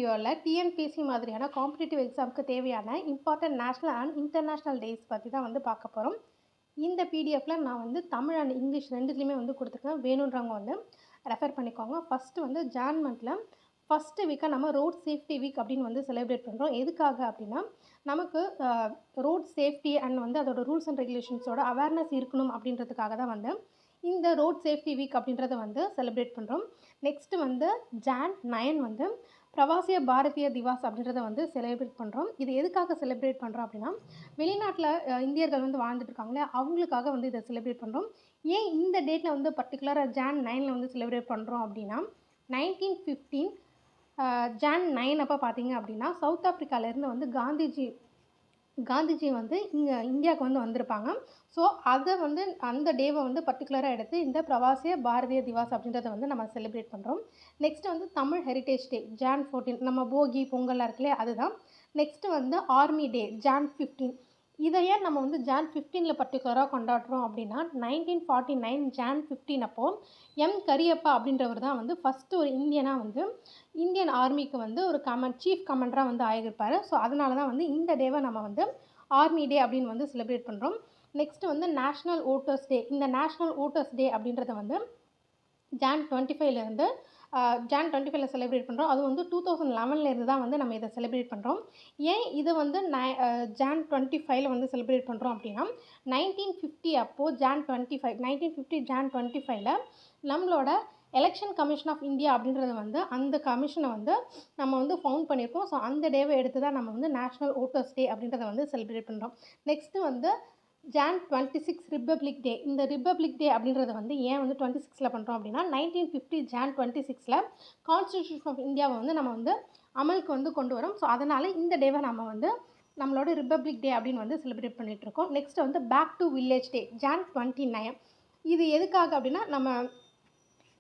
வீடியோவில் டிஎன்பிஎஸ்சி மாதிரியான காம்படிட்டிவ் எக்ஸாமுக்கு தேவையான important national and international days பற்றி தான் வந்து பார்க்க போகிறோம். இந்த பிடிஎஃப்பில் நான் வந்து தமிழ் அண்ட் இங்கிலீஷ் ரெண்டுத்துலேயுமே வந்து கொடுத்துருக்கேன். வேணுன்றவங்க வந்து ரெஃபர் பண்ணிக்கோங்க. ஃபஸ்ட்டு வந்து ஜான் மந்தில் ஃபஸ்ட்டு வீக்காக நம்ம ரோட் சேஃப்டி வீக் அப்படின்னு வந்து செலிப்ரேட் பண்ணுறோம். எதுக்காக அப்படின்னா நமக்கு ரோட் சேஃப்டி அண்ட் வந்து அதோட ரூல்ஸ் அண்ட் ரெகுலேஷன்ஸோட அவேர்னஸ் இருக்கணும் அப்படின்றதுக்காக தான் வந்து இந்த ரோட் சேஃப்டி வீக் அப்படின்றத வந்து செலிப்ரேட் பண்ணுறோம். நெக்ஸ்ட்டு வந்து ஜான் 9 வந்து பிரவாசிய பாரதிய திவாஸ் அப்படின்றத வந்து செலிப்ரேட் பண்ணுறோம். இது எதுக்காக செலிப்ரேட் பண்ணுறோம் அப்படின்னா வெளிநாட்டில் இந்தியர்கள் வந்து வாழ்ந்துட்டு இருக்காங்களே அவங்களுக்காக வந்து இதை செலிப்ரேட் பண்ணுறோம். ஏன் இந்த டேட்டில் வந்து பர்டிகுலராக ஜான் 9 வந்து செலிப்ரேட் பண்ணுறோம் அப்படின்னா 1915 ஜான் 9 அப்போ பார்த்தீங்க அப்படின்னா சவுத் ஆஃப்ரிக்காவிலேருந்து வந்து காந்திஜி வந்து இங்கே இந்தியாவுக்கு வந்து வந்திருப்பாங்க. ஸோ அதை வந்து அந்த டேவை வந்து பர்டிகுலராக எடுத்து இந்த பிரவாசிய பாரதிய திவாஸ் அப்படின்றத வந்து நம்ம செலிப்ரேட் பண்ணுறோம். நெக்ஸ்ட்டு வந்து தமிழ் ஹெரிட்டேஜ் டே ஜான் 14 நம்ம போகி பொங்கல்லாம் இருக்குல்லையே அதுதான். நெக்ஸ்ட்டு வந்து ஆர்மி டே ஜான் 15. இதை ஏன் நம்ம வந்து ஜான் 15 பர்டிகுலராக கொண்டாடுறோம் அப்படின்னா 1949 ஜான் 15 அப்போது கரியப்பா அப்படின்றவர் தான் வந்து ஃபஸ்ட்டு ஒரு இந்தியனாக வந்து இந்தியன் ஆர்மிக்கு வந்து ஒரு சீஃப் கமாண்டராக வந்து ஆகியிருப்பார். ஸோ அதனால தான் வந்து இந்த டேவை நம்ம வந்து ஆர்மி டே அப்படின்னு வந்து செலிப்ரேட் பண்ணுறோம். நெக்ஸ்ட்டு வந்து நேஷ்னல் ஓட்டர்ஸ் டே. இந்த நேஷ்னல் ஓட்டர்ஸ் டே அப்படின்றத வந்து ஜான் 25லேருந்து ஜான் 25ல செலிப்ரேட் பண்ணுறோம். அது வந்து 2011லேருந்து தான் வந்து நம்ம இதை செலிப்ரேட் பண்ணுறோம். ஏன் இது வந்து ஜான் 25ல வந்து செலிப்ரேட் பண்ணுறோம் அப்படின்னா 1950 அப்போது ஜான் 25 1950 ஜான் 25ல நம்மளோட எலெக்ஷன் கமிஷன் ஆஃப் இந்தியா அப்படின்றது வந்து அந்த கமிஷனை வந்து நம்ம வந்து ஃபவுண்ட் பண்ணியிருக்கோம். ஸோ அந்த டேவை எடுத்து தான் நம்ம வந்து நேஷ்னல் ஓட்டர்ஸ் டே அப்படின்றத வந்து செலிப்ரேட் பண்ணுறோம். நெக்ஸ்ட்டு வந்து ஜான் 26 ரிப்பப்ளிக் டே. இந்த ரிப்பப்ளிக் டே அப்படின்றத வந்து ஏன் வந்து 26ல பண்ணுறோம் அப்படின்னா 1950 ஜான் 26ல கான்ஸ்டிடியூஷன் ஆஃப் இந்தியாவை வந்து நம்ம வந்து அமலுக்கு வந்து கொண்டு வரோம். ஸோ அதனால் இந்த டேவை நம்ம வந்து நம்மளோட ரிப்பப்ளிக் டே அப்படின்னு வந்து செலிப்ரேட் பண்ணிகிட்ருக்கோம். நெக்ஸ்ட்டு வந்து back to village day Jan 29. இது எதுக்காக அப்படின்னா நம்ம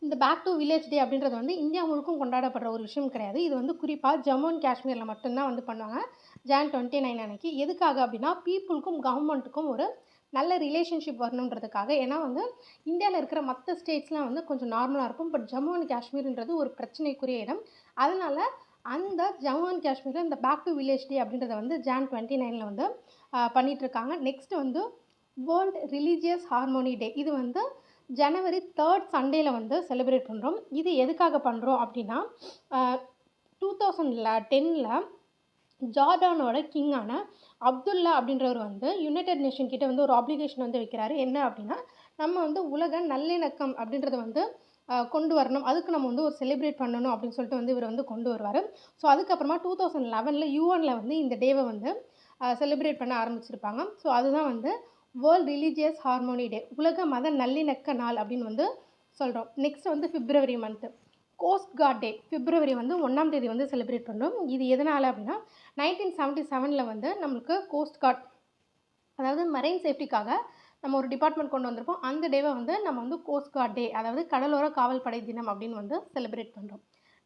இந்த பேக் டு வில்லேஜ் டே அப்படின்றது வந்து இந்தியா முழுக்கும் கொண்டாடப்படுற ஒரு விஷயம் கிடையாது. இது வந்து குறிப்பாக ஜம்மு அண்ட் காஷ்மீரில் மட்டும்தான் வந்து பண்ணுவாங்க ஜான் 29 அன்னைக்கு. எதுக்காக அப்படின்னா பீப்புளுக்கும் கவர்மெண்ட்டுக்கும் ஒரு நல்ல ரிலேஷன்ஷிப் வரணுன்றதுக்காக. ஏன்னா வந்து இந்தியாவில் இருக்கிற மற்ற ஸ்டேட்ஸ்லாம் வந்து கொஞ்சம் நார்மலாக இருக்கும். பட் ஜம்மு அண்ட் காஷ்மீர்ன்றது ஒரு பிரச்சனைக்குரிய இடம். அதனால் அந்த ஜம்மு அண்ட் காஷ்மீரில் இந்த பேக் டு வில்லேஜ் டே அப்படின்றத வந்து ஜான் 29ல் வந்து பண்ணிகிட்ருக்காங்க. நெக்ஸ்ட்டு வந்து வேர்ல்டு ரிலீஜியஸ் ஹார்மோனி டே. இது வந்து ஜனவரி 3rd சண்டேல வந்து செலிப்ரேட் பண்ணுறோம். இது எதுக்காக பண்ணுறோம் அப்படின்னா 2010ல் ஜார்டானோட கிங்கான அப்துல்லா அப்படின்றவர் வந்து யுனைடெட் நேஷன் கிட்ட வந்து ஒரு ஆப்ளிகேஷன் வந்து வைக்கிறாரு. என்ன அப்படின்னா நம்ம வந்து உலக நல்லிணக்கம் அப்படின்றத வந்து கொண்டு வரணும், அதுக்கு நம்ம வந்து ஒரு செலிப்ரேட் பண்ணணும் அப்படின்னு சொல்லிட்டு வந்து இவர் வந்து கொண்டு வருவார். ஸோ அதுக்கப்புறமா 2011ல் யூஎனில் வந்து இந்த டேவை வந்து செலிப்ரேட் பண்ண ஆரம்பிச்சிருப்பாங்க. ஸோ அதுதான் வந்து வேர்ல்டு ரிலீஜியஸ் ஹார்மோனி டே, உலக மத நல்லிணக்க நாள் அப்படின்னு வந்து சொல்கிறோம். நெக்ஸ்ட் வந்து பிப்ரவரி மந்த்து கோஸ்ட் கார்ட் டே. பிப்ரவரி வந்து 1ஆம் தேதி வந்து செலிப்ரேட் பண்ணுறோம். இது எதனால் அப்படின்னா 1977ல் வந்து நம்மளுக்கு கோஸ்ட் கார்ட் அதாவது மரைன் சேஃப்டிக்காக நம்ம ஒரு டிபார்ட்மெண்ட் கொண்டு வந்திருப்போம். அந்த டேவை வந்து நம்ம வந்து கோஸ்ட் கார்ட் டே அதாவது கடலோர காவல் படை தினம் அப்படின்னு வந்து செலிப்ரேட் பண்ணுறோம்.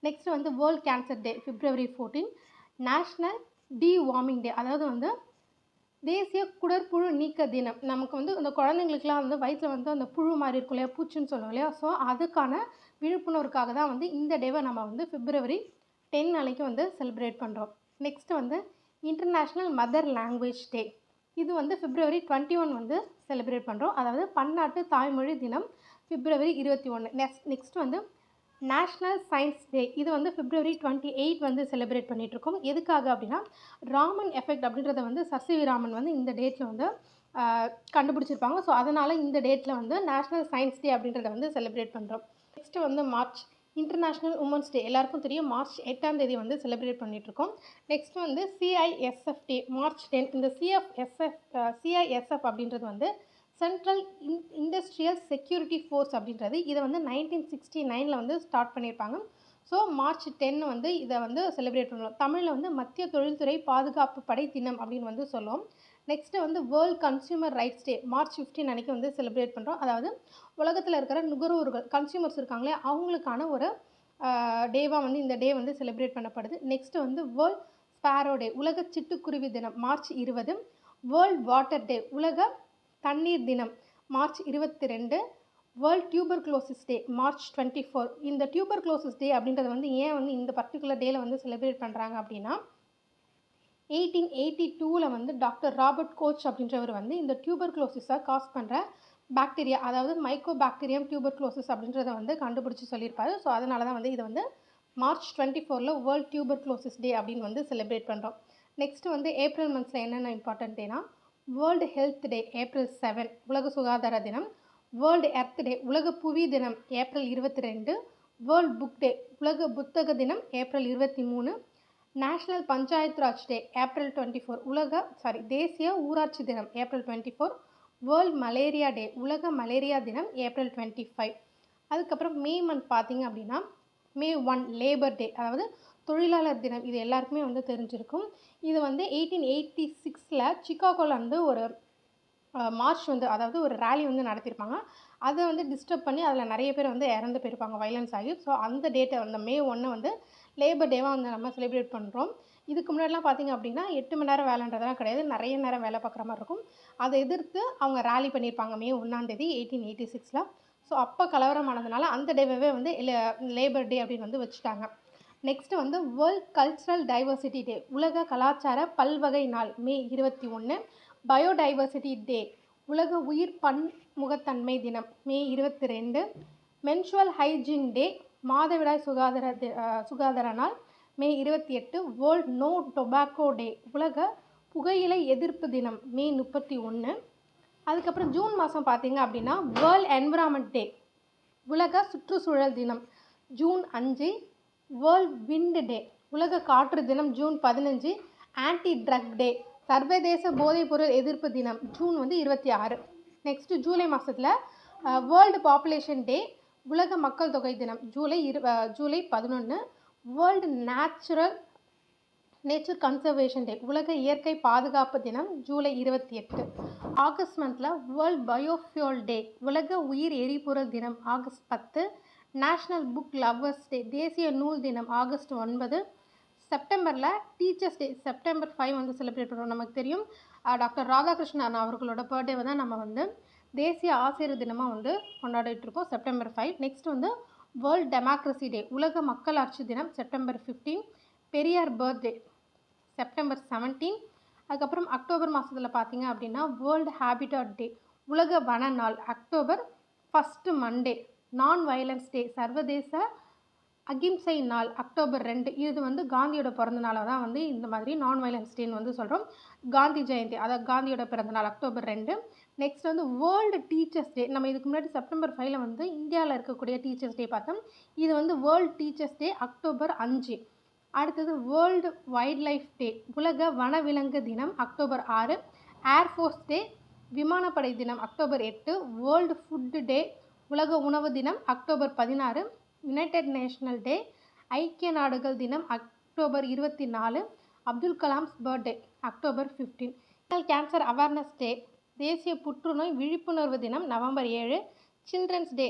நெக்ஸ்ட் வந்து வேர்ல்ட் கேன்சர் டே பிப்ரவரி 14. நேஷ்னல் வார்மிங் டே அதாவது வந்து தேசிய குடற்புழு நீக்க தினம். நமக்கு வந்து அந்த குழந்தைங்களுக்குலாம் வந்து வயிற்றில் வந்து அந்த புழு மாதிரி இருக்கும் இல்லையா, பூச்சின்னு சொல்லுவோம் இல்லையா. ஸோ அதுக்கான விழிப்புணர்வுக்காக தான் வந்து இந்த டேவை நம்ம வந்து பிப்ரவரி 10 அன்னைக்கு வந்து செலிப்ரேட் பண்ணுறோம். நெக்ஸ்ட்டு வந்து இன்டர்நேஷ்னல் மதர் லாங்குவேஜ் டே. இது வந்து பிப்ரவரி 21 வந்து செலிப்ரேட் பண்ணுறோம். அதாவது பன்னாட்டு தாய்மொழி தினம் பிப்ரவரி 21. நெக்ஸ்ட் வந்து நேஷ்னல் சயின்ஸ் டே. இது வந்து பிப்ரவரி 28 வந்து செலிப்ரேட் பண்ணிகிட்ருக்கோம். எதுக்காக அப்படின்னா ராமன் எஃபெக்ட் அப்படின்றத வந்து சசிவி ராமன் வந்து இந்த டேட்டில் வந்து கண்டுபிடிச்சிருப்பாங்க. ஸோ அதனால் இந்த டேட்டில் வந்து நேஷ்னல் சயின்ஸ் டே அப்படின்றத வந்து செலிப்ரேட் பண்ணுறோம். நெக்ஸ்ட்டு வந்து மார்ச் இன்டர்நேஷ்னல் உமன்ஸ் டே. எல்லாருக்கும் தெரியும் மார்ச் 8ஆம் தேதி வந்து செலிப்ரேட் பண்ணிகிட்ருக்கோம். நெக்ஸ்ட் வந்து சிஐஎஸ்எஃப் டே மார்ச் 10. இந்த சிஐஎஸ்எஃப் அப்படின்றது வந்து சென்ட்ரல் இண்டஸ்ட்ரியல் செக்யூரிட்டி ஃபோர்ஸ் அப்படின்றது இதை வந்து 1969ல் வந்து ஸ்டார்ட் பண்ணியிருப்பாங்க. ஸோ மார்ச் 10 வந்து இதை வந்து செலிப்ரேட் பண்ணுவோம். தமிழில் வந்து மத்திய தொழில்துறை பாதுகாப்பு படை தினம் அப்படின்னு வந்து சொல்லுவோம். நெக்ஸ்ட்டு வந்து world consumer rights day March 15 அன்றைக்கி வந்து செலிப்ரேட் பண்ணுறோம். அதாவது உலகத்தில் இருக்கிற நுகர்வோர்கள் கன்சியூமர்ஸ் இருக்காங்களே அவங்களுக்கான ஒரு டேவாக வந்து இந்த டே வந்து செலிப்ரேட் பண்ணப்படுது. நெக்ஸ்ட்டு வந்து வேர்ல்ட் ஸ்பேரோ டே உலக சிட்டுக்குருவி தினம் மார்ச் 20. வேர்ல்ட் வாட்டர் டே உலக தண்ணீர் தினம் மார்ச் 22. வேர்ல்ட் டியூபர்குலோசிஸ் டே மார்ச் 24. இந்த டியூபர்குலோசிஸ் டே அப்படின்றது வந்து ஏன் வந்து இந்த பர்டிகுலர் டேயில் வந்து செலிப்ரேட் பண்ணுறாங்க அப்படின்னா 1882 வந்து டாக்டர் ராபர்ட் கோச் அப்படின்றவர் வந்து இந்த டியூபர்குலோசிஸை காஸ் பண்ணுற பாக்டீரியா, அதாவது மைக்கோ பாக்டீரியம் டியூபர்குலோசிஸ் அப்படின்றத வந்து கண்டுபிடிச்சி சொல்லியிருப்பாரு. ஸோ அதனால தான் வந்து இதை வந்து மார்ச் 24 வேர்ல்ட் டியூபர்குலோசிஸ் டே அப்படின்னு வந்து செலிப்ரேட் பண்ணுறோம். நெக்ஸ்ட் வந்து ஏப்ரல் மந்த்ஸில் என்னென்ன இம்பார்ட்டன்ட் டேனா, வேர்ல்டு ஹெல்த் டே ஏப்ரல் 7 உலக சுகாதார தினம், வேர்ல்டு எர்த் டே உலக புவி தினம் ஏப்ரல் 22, வேர்ல்ட் புக் டே உலக புத்தக தினம் ஏப்ரல் 23, நேஷனல் பஞ்சாயத் ராஜ் டே ஏப்ரல் 24 தேசிய ஊராட்சி தினம் ஏப்ரல் 24, வேர்ல்ட் மலேரியா டே உலக மலேரியா தினம் ஏப்ரல் 25. அதுக்கப்புறம் மே மந்த் பார்த்தீங்க அப்படின்னா மே 1 லேபர் டே, அதாவது தொழிலாளர் தினம். இது எல்லாருக்குமே வந்து தெரிஞ்சிருக்கும். இது வந்து 1886 சிக்காகோவில் வந்து ஒரு மார்ச் வந்து, அதாவது ஒரு ரேலி வந்து நடத்தியிருப்பாங்க. அதை வந்து டிஸ்டர்ப் பண்ணி அதில் நிறைய பேர் வந்து இறந்து போயிருப்பாங்க வைலன்ஸ் ஆகி. ஸோ அந்த டேட்டை அந்த மே 1 வந்து லேபர் டேவாக வந்து நம்ம செலிப்ரேட் பண்ணுறோம். இதுக்கு முன்னாடிலாம் பார்த்திங்க அப்படின்னா 8 மணி நேரம் வேலைன்றதெல்லாம் கிடையாது, நிறைய நேரம் வேலை பார்க்குற மாதிரி இருக்கும். அதை எதிர்த்து அவங்க ரேலி பண்ணியிருப்பாங்க மே 1ஆம் தேதி 1886. ஸோ அப்போ கலவரமானதுனால அந்த டேவே வந்து லேபர் டே அப்படின்னு வந்து வச்சுட்டாங்க. நெக்ஸ்ட்டு வந்து வேர்ல்ட் கல்ச்சுரல் டைவர்சிட்டி டே உலக கலாச்சார பல்வகை நாள் மே 21, பயோடைவர்சிட்டி டே உலக உயிர் பன்முகத்தன்மை தினம் மே 22, மென்சுவல் ஹைஜீன் டே மாதவிடாய் சுகாதார நாள் மே 28, வேர்ல்ட் நோ டொபாக்கோ டே உலக புகையிலை எதிர்ப்பு தினம் மே 31. அதுக்கப்புறம் ஜூன் மாதம் பார்த்தீங்க அப்படின்னா வேர்ல்ட் என்விரான்மெண்ட் டே உலக சுற்றுச்சூழல் தினம் ஜூன் 5, வேர்ல்ட் விண்ட் டே உலக காற்று தினம் ஜூன் 15, ஆன்டி ட்ரக் டே சர்வதேச போதைப்பொருள் எதிர்ப்பு தினம் ஜூன் வந்து 26. நெக்ஸ்ட்டு ஜூலை மாதத்தில் வேர்ல்டு பாப்புலேஷன் டே உலக மக்கள் தொகை தினம் ஜூலை 11, வேர்ல்டு நேச்சர் கன்சர்வேஷன் டே உலக இயற்கை பாதுகாப்பு தினம் ஜூலை 28. ஆகஸ்ட் மந்தில் வேர்ல்ட் பயோஃபியூல் டே உலக உயிர் எரிபொருள் தினம் August 10, national book lovers day தேசிய நூல் தினம் ஆகஸ்ட் 9. செப்டம்பரில் டீச்சர்ஸ் டே செப்டம்பர் 5 வந்து செலிப்ரேட் பண்ணுறோம். நமக்கு தெரியும் டாக்டர் ராதாகிருஷ்ணன் அவர்களோட பர்த்டேவை தான் நம்ம வந்து தேசிய ஆசிரியர் தினமாக வந்து கொண்டாடிட்டு இருக்கோம் செப்டம்பர் 5. நெக்ஸ்ட் வந்து வேர்ல்ட் டெமோக்ரஸி டே உலக மக்களாட்சி தினம் செப்டம்பர் 15, பெரியார் பர்த்டே செப்டம்பர் 17. அதுக்கப்புறம் அக்டோபர் மாதத்தில் பார்த்தீங்க அப்படின்னா வேர்ல்டு ஹேபிட்டாட் டே உலக வன நாள் October 1 Monday, non violence day சர்வதேச அகிம்சை நாள் அக்டோபர் 2. இது வந்து காந்தியோட பிறந்த நாளாக தான் வந்து இந்த மாதிரி நான் வயலன்ஸ் டேன்னு வந்து சொல்கிறோம். காந்தி ஜெயந்தி, அதாவது காந்தியோட பிறந்த நாள் அக்டோபர் 2. நெக்ஸ்ட் வந்து வேர்ல்டு டீச்சர்ஸ் டே. நம்ம இதுக்கு முன்னாடி செப்டம்பர் 5 வந்து இந்தியாவில் இருக்கக்கூடிய டீச்சர்ஸ் டே பார்த்தோம். இது வந்து வேர்ல்டு டீச்சர்ஸ் டே அக்டோபர் 5. அடுத்தது வேர்ல்டு வைல்ட் லைஃப் டே உலக வனவிலங்கு தினம் அக்டோபர் 6, ஏர்ஃபோர்ஸ் டே விமானப்படை தினம் அக்டோபர் 8, வேர்ல்டு ஃபுட்டு டே உலக உணவு தினம் அக்டோபர் 16, யுனைடெட் நேஷனல் டே ஐக்கிய நாடுகள் தினம் October 24, Abdul Kalam's birthday October 15, national cancer awareness day தேசிய புற்றுநோய் விழிப்புணர்வு தினம் நவம்பர் 7, சில்ட்ரன்ஸ் டே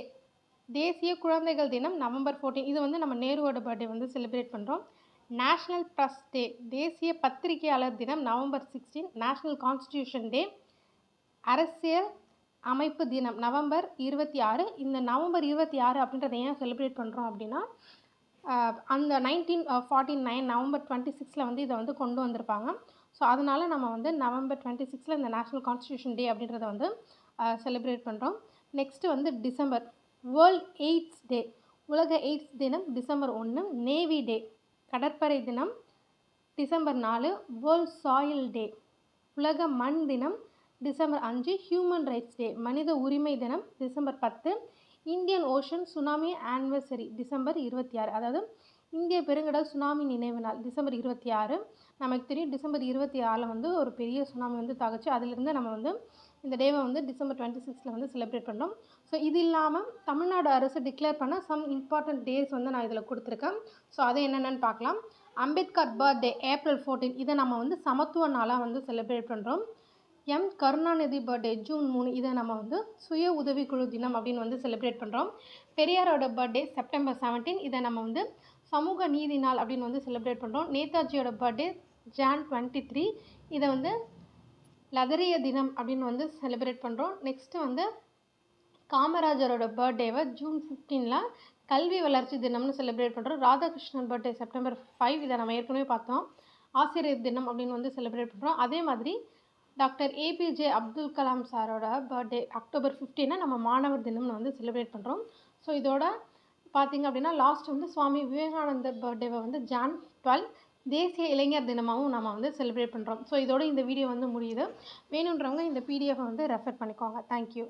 தேசிய குழந்தைகள் தினம் நவம்பர் 14. இது வந்து நம்ம நேருவோட பர்த்டே வந்து செலிப்ரேட் பண்ணுறோம். நேஷ்னல் ப்ரெஸ் டே தேசிய பத்திரிகையாளர் தினம் நவம்பர் 16, நேஷ்னல் கான்ஸ்டியூஷன் டே அரசியல் அமைப்பு தினம் நவம்பர் 26. இந்த நவம்பர் 26 அப்படின்றத ஏன் செலிப்ரேட் பண்ணுறோம் அப்படின்னா அந்த 1949 நவம்பர் 26 வந்து இதை வந்து கொண்டு வந்திருப்பாங்க. ஸோ அதனால் நம்ம வந்து நவம்பர் 26 இந்த நேஷ்னல் கான்ஸ்டியூஷன் டே அப்படின்றத வந்து செலிப்ரேட் பண்ணுறோம். நெக்ஸ்ட்டு வந்து டிசம்பர் வேர்ல்ட் எய்ட்ஸ் டே உலக எய்ட்ஸ் தினம் டிசம்பர் 1, நேவி டே கடற்படை தினம் டிசம்பர் 4, வேர்ல்ட் சாயில் டே உலக மண் தினம் டிசம்பர் 5, ஹியூமன் ரைட்ஸ் டே மனித உரிமை தினம் December 10, Indian ocean tsunami anniversary December 26, அதாவது இந்திய பெருங்கடல் சுனாமி நினைவு நாள் டிசம்பர் 26. நமக்கு தெரியும் டிசம்பர் 26 வந்து ஒரு பெரிய சுனாமி வந்து தாக்குச்சு. அதிலிருந்து நம்ம வந்து இந்த டேவை வந்து டிசம்பர் 26 வந்து செலிப்ரேட் பண்ணோம். ஸோ இது இல்லாமல் தமிழ்நாடு அரசு டிக்ளேர் பண்ண சம் இம்பார்ட்டன்ட் டேஸ் வந்து நான் இதில் கொடுத்துருக்கேன். ஸோ அதை என்னென்னு பார்க்கலாம். அம்பேத்கர் பர்த்டே ஏப்ரல் 14, இதை நம்ம வந்து சமத்துவ நாளாக வந்து செலிப்ரேட் பண்ணுறோம். எம் கருணாநிதி பர்த்டே ஜூன் 3, இதை நம்ம வந்து சுய உதவிக்குழு தினம் அப்படின்னு வந்து செலிப்ரேட் பண்ணுறோம். பெரியாரோட பர்த்டே செப்டம்பர் 17, இதை நம்ம வந்து சமூக நீதி நாள் அப்படின்னு வந்து செலிப்ரேட் பண்ணுறோம். நேதாஜியோட பர்த்டே ஜான் 23, இதை வந்து லதரிய தினம் அப்படின்னு வந்து செலிப்ரேட் பண்ணுறோம். நெக்ஸ்ட்டு வந்து காமராஜரோட பர்த்டேவை ஜூன் 15ல் கல்வி வளர்ச்சி தினம்னு செலிப்ரேட் பண்ணுறோம். ராதாகிருஷ்ணன் பர்த்டே செப்டம்பர் 5, இதை நம்ம ஏற்கனவே பார்த்தோம். ஆசிரியர் தினம் அப்படின்னு வந்து செலிப்ரேட் பண்ணுறோம். அதே மாதிரி டாக்டர் ஏபிஜே அப்துல் கலாம் சாரோட பர்த்டே அக்டோபர் 15 நம்ம மாணவர் தினம்னு வந்து செலிப்ரேட் பண்ணுறோம். ஸோ இதோட பார்த்திங்க அப்படின்னா லாஸ்ட் வந்து சுவாமி விவேகானந்தர் பர்த்டேவை வந்து ஜான் 12 தேசிய இளைஞர் தினமாகவும் நம்ம வந்து செலிப்ரேட் பண்ணுறோம். ஸோ இதோட இந்த வீடியோ வந்து முடியுது. வேணுன்றவங்க இந்த பிடிஎஃபை வந்து ரெஃபர் பண்ணிக்கோங்க. தேங்க்யூ.